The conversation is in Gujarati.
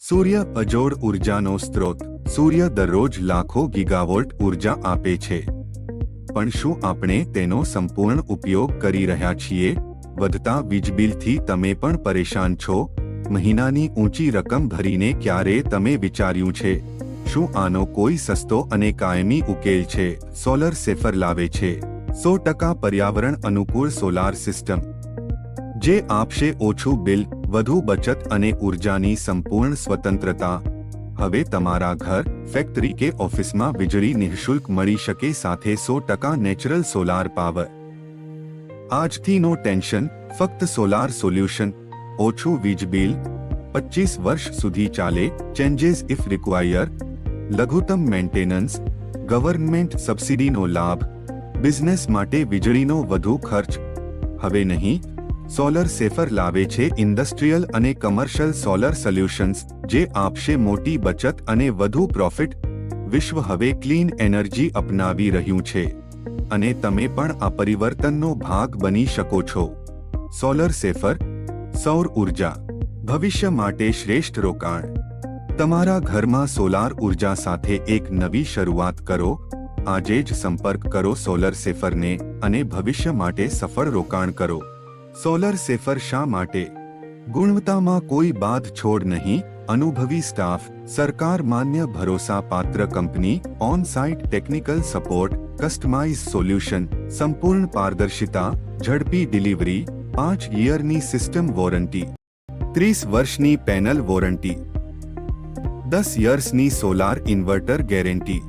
સૂર્ય અજોડ ઉર્જાનો સ્ત્રોત. સૂર્ય દરરોજ લાખો ગીગાવોલ્ટ ઉર્જા આપે છે, પણ શું આપણે તેનો સંપૂર્ણ ઉપયોગ કરી રહ્યા છીએ? વધતા વીજબિલથી તમે પણ પરેશાન છો? મહિનાની ઊંચી રકમ ભરીને ક્યારે તમે વિચાર્યું છે? શું આનો કોઈ સસ્તો અને કાયમી ઉકેલ છે? સોલર સેફર લાવે છે 100% પર્યાવરણ અનુકૂળ સોલાર સિસ્ટમ, જે આપશે ઓછું બિલ, વધુ બચત અને ઉર્જાની સંપૂર્ણ સ્વતંત્રતા. હવે તમારા ઘર, ફેક્ટરી કે ઓફિસમાં વીજળી નિઃશુલ્ક મળી શકે, સાથે 100% નેચરલ સોલાર પાવર. આજથી નો ટેન્શન, ફક્ત સોલાર સોલ્યુશન. ઓછું વીજ બિલ, 25 વર્ષ સુધી ચાલે, ચેન્જીસ ઇફ રિક્વાયર, લઘુત્તમ મેન્ટેનન્સ, ગવર્નમેન્ટ સબસિડીનો લાભ, બિઝનેસ માટે વીજળીનો વધુ ખર્ચ હવે નહીં. સોલર સેફર લાવે છે ઇન્ડસ્ટ્રીયલ અને કમર્શિયલ સોલર સોલ્યુશન્સ, જે આપશે મોટી બચત અને વધુ પ્રોફિટ. વિશ્વ હવે ક્લીન એનર્જી અપનાવી રહ્યું છે, અને તમે પણ આ પરિવર્તનનો ભાગ બની શકો છો. સોલર સેફર, સૌર ઉર્જા, ભવિષ્ય માટે શ્રેષ્ઠ રોકાણ. તમારા ઘરમાં સોલાર ઉર્જા સાથે એક નવી શરૂઆત કરો. આજે જ સંપર્ક કરો સોલર સેફરને અને ભવિષ્ય માટે સફળ રોકાણ કરો. સોલર સેફર શા માટે? ગુણવત્તામાં કોઈ બાદછોડ નહીં, અનુભવી સ્ટાફ, સરકાર માન્ય ભરોસાપાત્ર company, on site technical support, customise solution, સંપૂર્ણ પારદર્શિતા, ઝડપી ડિલિવરી, 5 યરની સિસ્ટમ વોરંટી, 30 વર્ષની પેનલ વોરંટી, 10 યર્સની સોલાર ઇન્વર્ટર ગેરંટી.